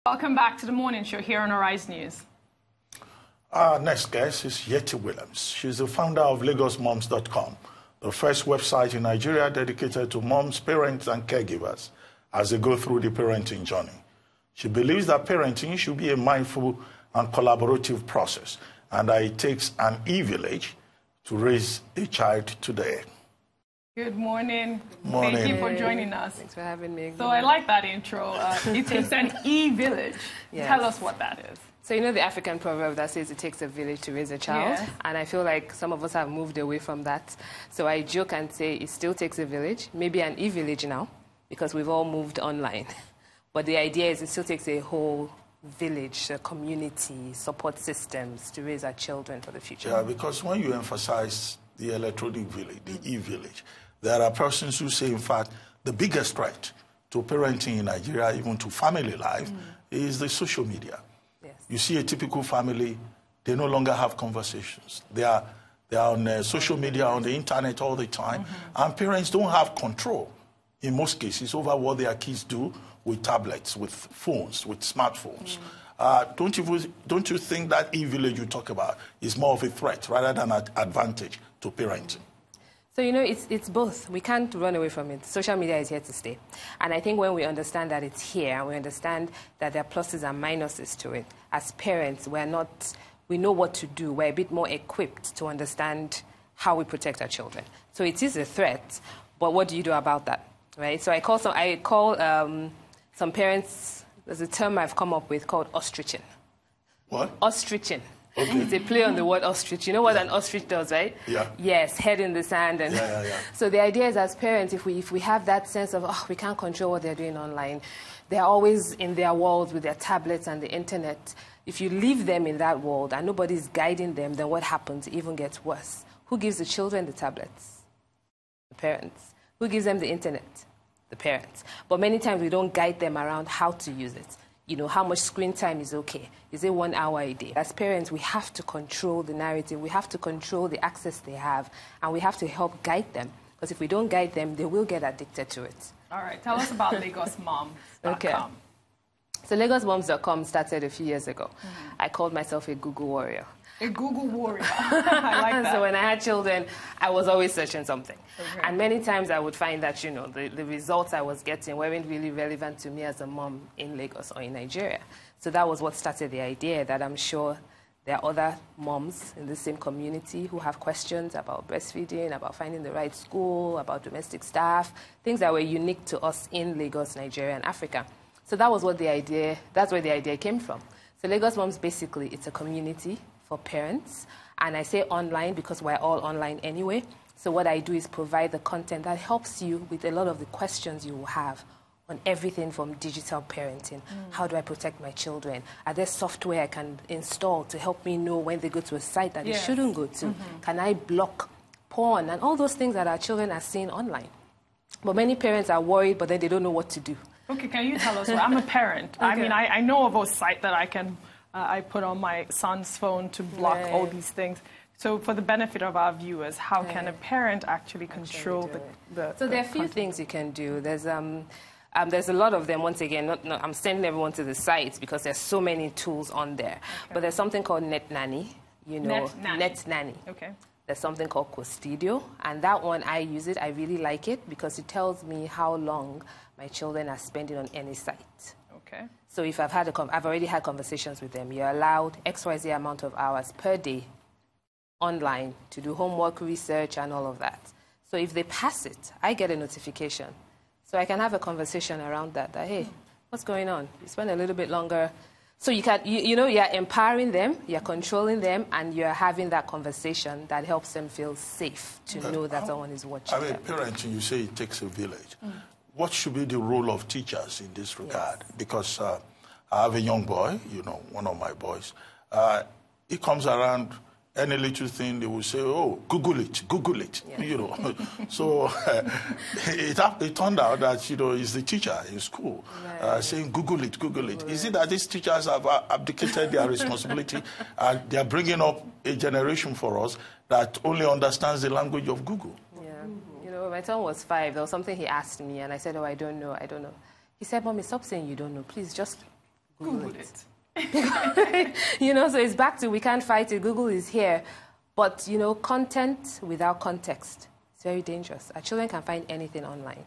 Welcome back to the morning show here on Arise News. Our next guest is Yetty Williams. She's the founder of LagosMums.com, the first website in Nigeria dedicated to moms, parents, and caregivers as they go through the parenting journey. She believes that parenting should be a mindful and collaborative process, and that it takes an e-village to raise a child today. Good morning. Morning. Thank you for joining us. Thanks for having me. So I like that intro. It takes an e-village. Yes. Tell us what that is. So you know the African proverb that says it takes a village to raise a child? Yes. And I feel like some of us have moved away from that. So I joke and say it still takes a village, maybe an e-village now, because we've all moved online. But the idea is it still takes a whole village, a community, support systems to raise our children for the future. Yeah, because when you emphasize the electronic village, the e-village, there are persons who say, in fact, the biggest threat to parenting in Nigeria, even to family life, is the social media. Yes. You see a typical family, they no longer have conversations. They are on social media, on the internet all the time, and parents don't have control, in most cases, over what their kids do with tablets, with phones, with smartphones. Don't you think that e-village you talk about is more of a threat rather than an advantage to parenting? So, you know, it's both. We can't run away from it. Social media is here to stay. And I think when we understand that it's here and we understand that there are pluses and minuses to it, as parents, we know what to do. We're a bit more equipped to understand how we protect our children. So it is a threat, but what do you do about that, right? So I call some parents, there's a term I've come up with called ostriching. What? Ostriching. Okay. It's a play on the word ostrich. You know what an ostrich does, right? Yeah. Yes, head in the sand. And So the idea is, as parents, if we have that sense of, we can't control what they're doing online, they're always in their world with their tablets and the internet. If you leave them in that world and nobody's guiding them, then what happens? It even gets worse. Who gives the children the tablets? The parents. Who gives them the internet? The parents. But many times we don't guide them around how to use it. You know, how much screen time is okay? Is it 1 hour a day? As parents, we have to control the narrative. We have to control the access they have. And we have to help guide them. Because if we don't guide them, they will get addicted to it. All right. Tell us about LagosMums.com. Okay. So LagosMums.com started a few years ago. I called myself a Google warrior. A Google warrior. I like that. So when I had children, I was always searching something. Okay. And many times I would find that, you know, the results I was getting weren't really relevant to me as a mom in Lagos or in Nigeria. So that was what started the idea that I'm sure there are other moms in the same community who have questions about breastfeeding, about finding the right school, about domestic staff, things that were unique to us in Lagos, Nigeria, and Africa. So that was what that's where the idea came from. So Lagos Mums, basically, it's a community for parents. And I say online because we're all online anyway. So what I do is provide the content that helps you with a lot of the questions you will have on everything from digital parenting. How do I protect my children? Are there software I can install to help me know when they go to a site that they shouldn't go to? Can I block porn? And all those things that our children are seeing online. But many parents are worried, but then they don't know what to do. Okay, can you tell us? I'm a parent. Okay. I mean, I know of a site that I put on my son's phone to block all these things. So for the benefit of our viewers, how can a parent actually control the So there are a few things you can do. There's a lot of them, once again, I'm sending everyone to the sites because there's so many tools on there. Okay. But there's something called Net Nanny, you know. Net Nanny. Okay. There's something called Custodio, and that one, I use it. I really like it because it tells me how long my children are spending on any site. Okay. So if I've already had conversations with them, you're allowed XYZ amount of hours per day online to do homework, research, and all of that. So if they pass it, I get a notification. So I can have a conversation around that hey, what's going on? You spend a little bit longer. So you're empowering them, you're controlling them, and you're having that conversation that helps them feel safe to know that someone is watching them. Parenting, you say it takes a village. What should be the role of teachers in this regard? Yes. Because I have a young boy, you know, one of my boys. He comes around, any little thing, they will say, Google it, yeah. You know. So it turned out that, you know, it's the teacher in school saying, Google it. Is it that these teachers have abdicated their responsibility and they are bringing up a generation for us that only understands the language of Google? When my son was 5, there was something he asked me, and I said, I don't know. He said, Mommy, stop saying you don't know. Please just Google it. You know, so it's back to we can't fight it. Google is here. But, you know, content without context is very dangerous. Our children can find anything online.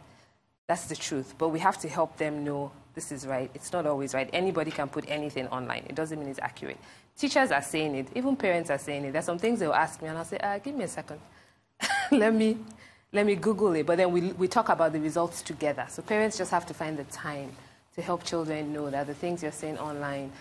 That's the truth. But we have to help them know this is right. It's not always right. Anybody can put anything online. It doesn't mean it's accurate. Teachers are saying it. Even parents are saying it. There's some things they'll ask me, and I'll say, give me a second. let me Google it. But then we talk about the results together. So parents just have to find the time to help children know that the things you're saying online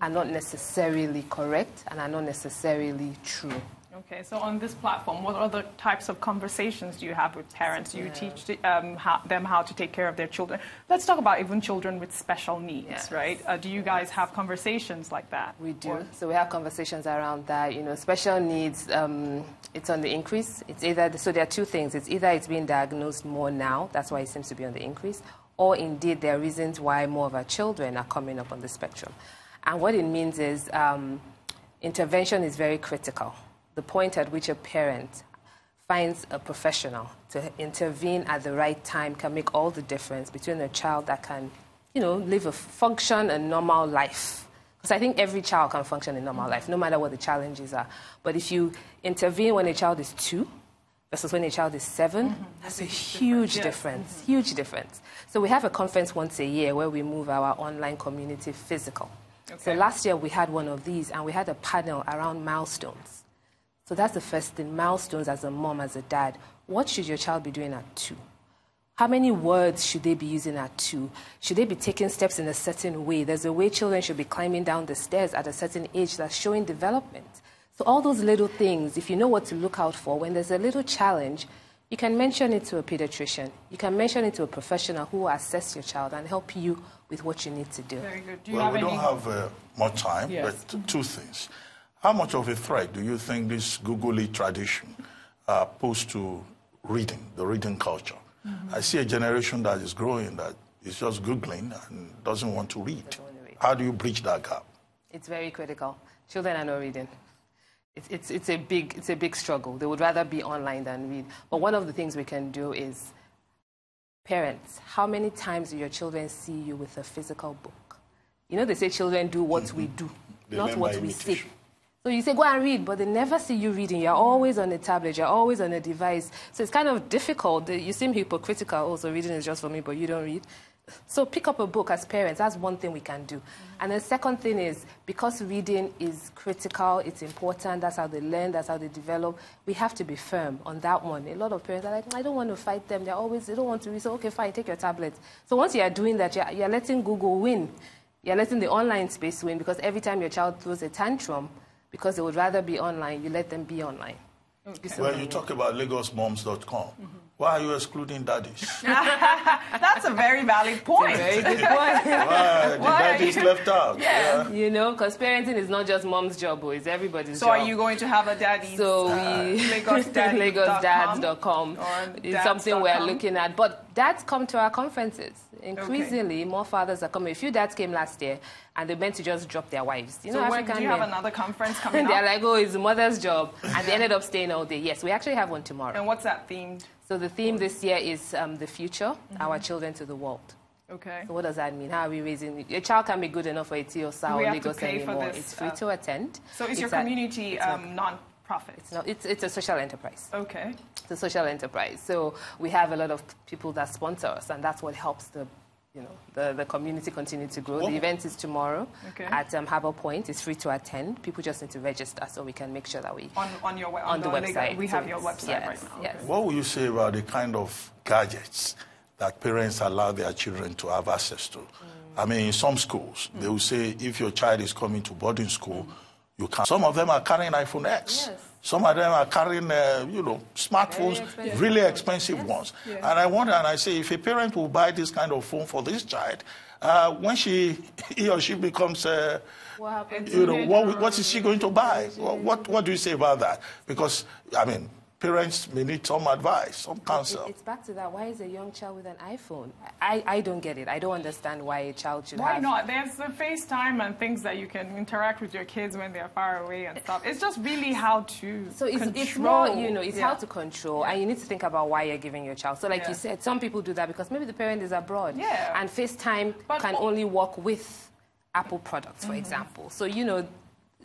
are not necessarily correct and are not necessarily true. Okay, so on this platform, what other types of conversations do you have with parents? Do you teach them how to take care of their children? Let's talk about even children with special needs, right? Do you guys have conversations like that? We do. So we have conversations around that. You know, special needs, it's on the increase. It's either, so there are two things. It's either it's being diagnosed more now, that's why it seems to be on the increase, or indeed there are reasons why more of our children are coming up on the spectrum. And what it means is intervention is very critical. The point at which a parent finds a professional to intervene at the right time can make all the difference between a child that can, you know, function a normal life. Because I think every child can function a normal life, no matter what the challenges are. But if you intervene when a child is 2 versus when a child is 7, that's a huge difference, huge difference. So we have a conference once a year where we move our online community physical. Okay. So last year we had one of these, and we had a panel around milestones. So that's the first thing, milestones as a mom, as a dad. What should your child be doing at 2? How many words should they be using at 2? Should they be taking steps in a certain way? There's a way children should be climbing down the stairs at a certain age that's showing development. So all those little things, if you know what to look out for, when there's a little challenge, you can mention it to a pediatrician. You can mention it to a professional who will assess your child and help you with what you need to do. Very good. We don't have more time, but 2 things. How much of a threat do you think this Googly tradition poses to reading, the reading culture? I see a generation that is growing that is just Googling and doesn't want to read. How do you bridge that gap? It's very critical. Children are not reading. It's a big struggle. They would rather be online than read. But one of the things we can do is, parents, how many times do your children see you with a physical book? You know, they say children do what we do, not what we say. So you say, go and read, but they never see you reading. You're always on a tablet. You're always on a device. So it's kind of difficult. You seem hypocritical. Oh, so reading is just for me, but you don't read. So pick up a book as parents. That's one thing we can do. And the second thing is, because reading is critical, it's important, that's how they learn, that's how they develop, we have to be firm on that one. A lot of parents are like, I don't want to fight them. They don't want to read. So, okay, fine, take your tablet. So once you're doing that, you're letting Google win. You're letting the online space win, because every time your child throws a tantrum, because they would rather be online, you let them be online. Okay. Well, you talk about LagosMums.com. Why are you excluding daddies? That's a very valid point. It's a very good point. Why? The daddies left out. Yeah. You know, because parenting is not just mom's job, it's everybody's job. So are you going to have a daddy? So LagosDads.com is something we're looking at. But dads come to our conferences. Increasingly, more fathers are coming. A few dads came last year, and they meant to just drop their wives. You know, African do you have another conference coming up? They're like, oh, it's the mother's job. And they ended up staying all day. Yes, we actually have one tomorrow. And what's that themed? So the theme this year is the future, our children to the world. Okay. So what does that mean? How are we raising? A child can't be good enough for a TOSA or Lagos anymore. It's free to attend. So is your community non-profit? It's a social enterprise. Okay. It's a social enterprise. So we have a lot of people that sponsor us, and that's what helps the community continue to grow. The event is tomorrow at Harbour Point. It's free to attend. People just need to register so we can make sure that we... On the website. We have your website right now. Yes. What will you say about the kind of gadgets that parents allow their children to have access to? I mean, in some schools, they will say if your child is coming to boarding school, you can. Some of them are carrying iPhone X. Yes. Some of them are carrying, smartphones, really expensive ones. Yeah. And I wonder, and I say, if a parent will buy this kind of phone for this child, when he or she becomes, what is she going to buy? What do you say about that? Because, I mean, parents may need some advice, some counsel. It's back to that. Why is a young child with an iPhone? I don't get it. I don't understand why a child should have... Why not? There's the FaceTime and things that you can interact with your kids when they're far away and stuff. It's just really how to it's more, it's how to control. And you need to think about why you're giving your child. So like you said, some people do that because maybe the parent is abroad. Yeah. And FaceTime can only work with Apple products, for example. So, you know,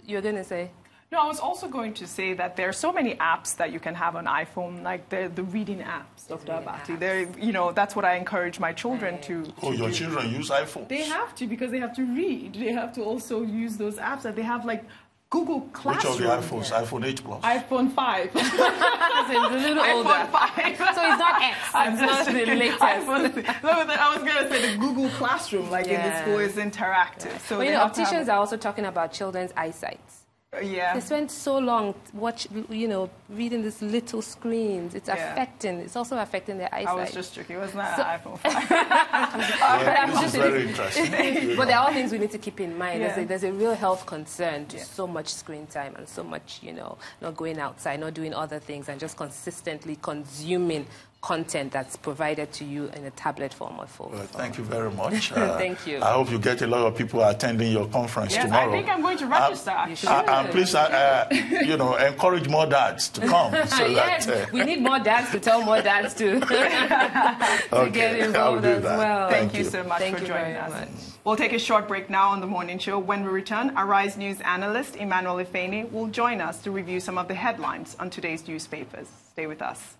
you're going to say... No, I was also going to say that there are so many apps that you can have on iPhone, like the reading apps, Dr. Abati. They're, you know, that's what I encourage my children to Oh, your do. children use iPhones? They have to, because they have to read. They have to also use those apps that they have, like Google Classroom. Which of the iPhones? iPhone 8 Plus? iPhone 5. It's a little older. iPhone 5. So it's not X. It's not the latest. I was going to say the Google Classroom, like in the school, is interactive. So but, you know, opticians are also talking about children's eyesight. Yeah. They spend so long reading these little screens. It's it's also affecting their eyesight. I was just joking. It was not an iPhone 5. This is very interesting. But there are all things we need to keep in mind. Yeah. There's a real health concern to so much screen time and so much, you know, not going outside, not doing other things, and just consistently consuming content that's provided to you in a tablet form or phone. Well, thank you very much. Thank you. I hope you get a lot of people attending your conference tomorrow. I think I'm going to register, actually. And please, you know, encourage more dads to come. So yes, we need more dads to tell more dads to, get involved as well. Thank you so much for joining us. We'll take a short break now on The Morning Show. When we return, Arise News analyst Emmanuel Ifeni will join us to review some of the headlines on today's newspapers. Stay with us.